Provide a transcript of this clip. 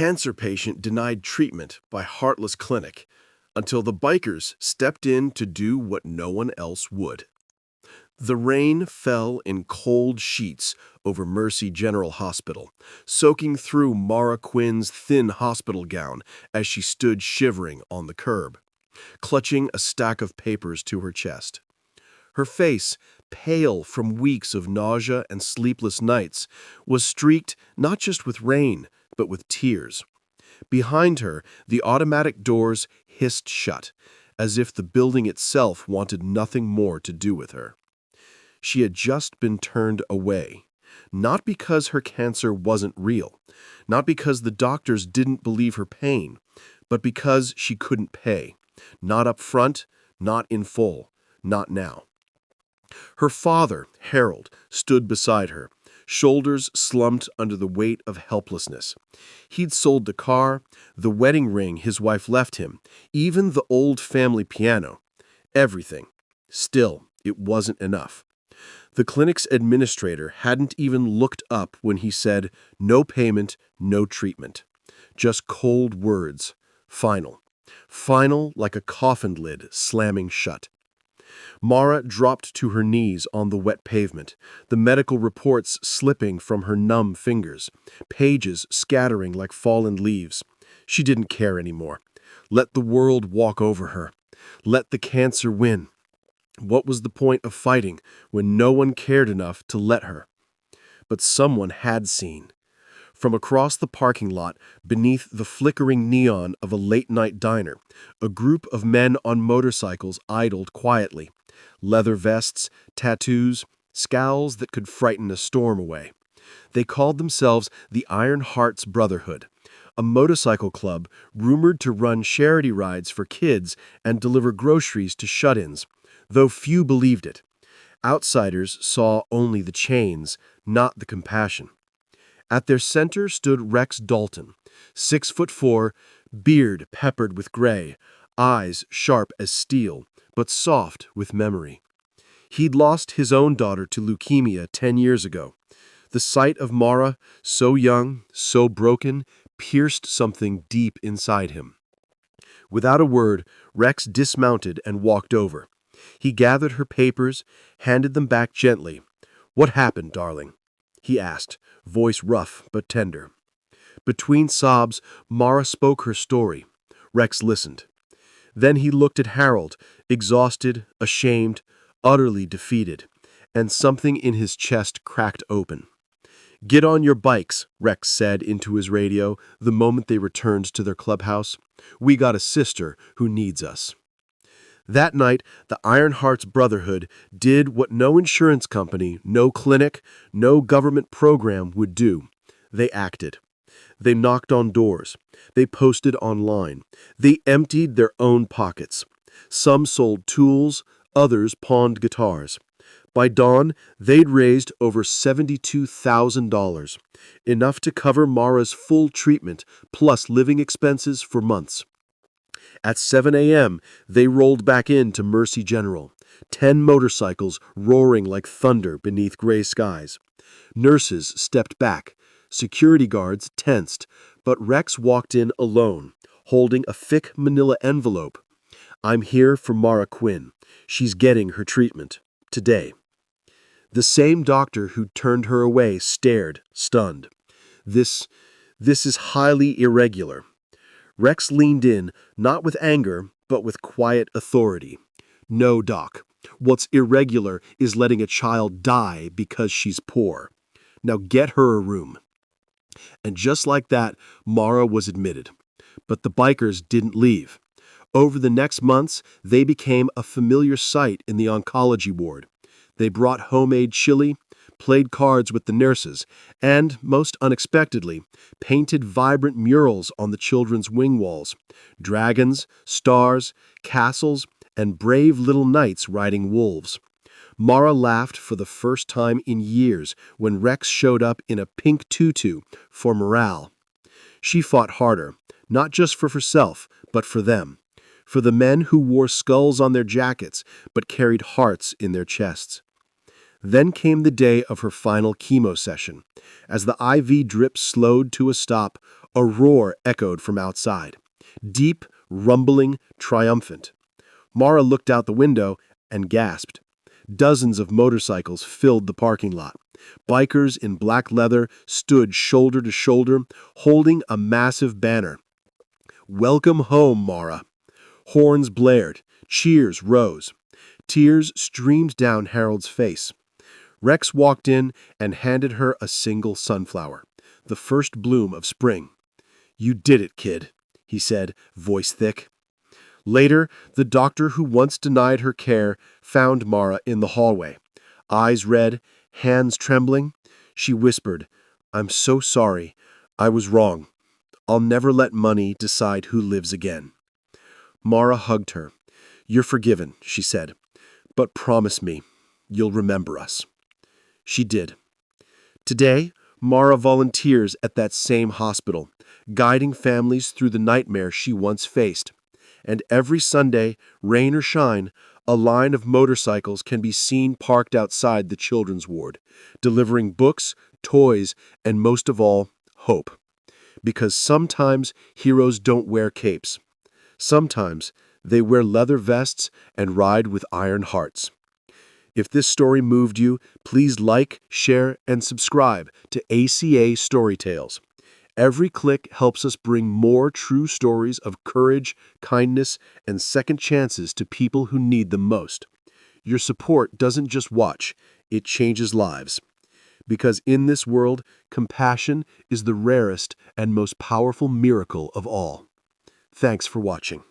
cancer patient denied treatment by Heartless Clinic until the bikers stepped in to do what no one else would. The rain fell in cold sheets over Mercy General Hospital, soaking through Mara Quinn's thin hospital gown as she stood shivering on the curb, clutching a stack of papers to her chest. Her face, pale from weeks of nausea and sleepless nights, was streaked not just with rain, but with tears. Behind her, the automatic doors hissed shut, as if the building itself wanted nothing more to do with her. She had just been turned away, not because her cancer wasn't real, not because the doctors didn't believe her pain, but because she couldn't pay, not up front, not in full, not now. Her father, Harold, stood beside her, shoulders slumped under the weight of helplessness. He'd sold the car, the wedding ring his wife left him, even the old family piano. Everything. Still, it wasn't enough. The clinic's administrator hadn't even looked up when he said, "No payment, no treatment." Just cold words. Final. Final like a coffin lid slamming shut. Mara dropped to her knees on the wet pavement, the medical reports slipping from her numb fingers, pages scattering like fallen leaves. She didn't care anymore. Let the world walk over her. Let the cancer win. What was the point of fighting when no one cared enough to let her? But someone had seen. From across the parking lot, beneath the flickering neon of a late-night diner, a group of men on motorcycles idled quietly. Leather vests, tattoos, scowls that could frighten a storm away. They called themselves the Iron Hearts Brotherhood, a motorcycle club rumored to run charity rides for kids and deliver groceries to shut-ins, though few believed it. Outsiders saw only the chains, not the compassion. At their center stood Rex Dalton, 6'4", beard peppered with gray, eyes sharp as steel, but soft with memory. He'd lost his own daughter to leukemia 10 years ago. The sight of Mara, so young, so broken, pierced something deep inside him. Without a word, Rex dismounted and walked over. He gathered her papers, handed them back gently. "What happened, darling?" he asked, voice rough but tender. Between sobs, Mara spoke her story. Rex listened. Then he looked at Harold, exhausted, ashamed, utterly defeated, and something in his chest cracked open. "Get on your bikes," Rex said into his radio the moment they returned to their clubhouse. "We got a sister who needs us." That night, the Iron Hearts Brotherhood did what no insurance company, no clinic, no government program would do. They acted. They knocked on doors. They posted online. They emptied their own pockets. Some sold tools, others pawned guitars. By dawn, they'd raised over $72,000, enough to cover Mara's full treatment plus living expenses for months. At 7 a.m., they rolled back into Mercy General, 10 motorcycles roaring like thunder beneath gray skies. Nurses stepped back, security guards tensed, but Rex walked in alone, holding a thick manila envelope. "I'm here for Mara Quinn. She's getting her treatment. Today." The same doctor who turned her away stared, stunned. This is highly irregular." Rex leaned in, not with anger, but with quiet authority. "No, Doc. What's irregular is letting a child die because she's poor. Now get her a room." And just like that, Mara was admitted. But the bikers didn't leave. Over the next months, they became a familiar sight in the oncology ward. They brought homemade chili, played cards with the nurses, and, most unexpectedly, painted vibrant murals on the children's wing walls. Dragons, stars, castles, and brave little knights riding wolves. Mara laughed for the first time in years when Rex showed up in a pink tutu for morale. She fought harder, not just for herself, but for them. For the men who wore skulls on their jackets but carried hearts in their chests. Then came the day of her final chemo session. As the IV drip slowed to a stop, a roar echoed from outside. Deep, rumbling, triumphant. Mara looked out the window and gasped. Dozens of motorcycles filled the parking lot. Bikers in black leather stood shoulder to shoulder, holding a massive banner. "Welcome home, Mara." Horns blared. Cheers rose. Tears streamed down Harold's face. Rex walked in and handed her a single sunflower, the first bloom of spring. "You did it, kid," he said, voice thick. Later, the doctor who once denied her care found Mara in the hallway. Eyes red, hands trembling, she whispered, "I'm so sorry. I was wrong. I'll never let money decide who lives again." Mara hugged her. "You're forgiven," she said, "but promise me you'll remember us." She did. Today, Mara volunteers at that same hospital, guiding families through the nightmare she once faced. And every Sunday, rain or shine, a line of motorcycles can be seen parked outside the children's ward, delivering books, toys, and most of all, hope. Because sometimes heroes don't wear capes. Sometimes they wear leather vests and ride with iron hearts. If this story moved you, please like, share, and subscribe to ACA Story Tales. Every click helps us bring more true stories of courage, kindness, and second chances to people who need them most. Your support doesn't just watch, it changes lives. Because in this world, compassion is the rarest and most powerful miracle of all. Thanks for watching.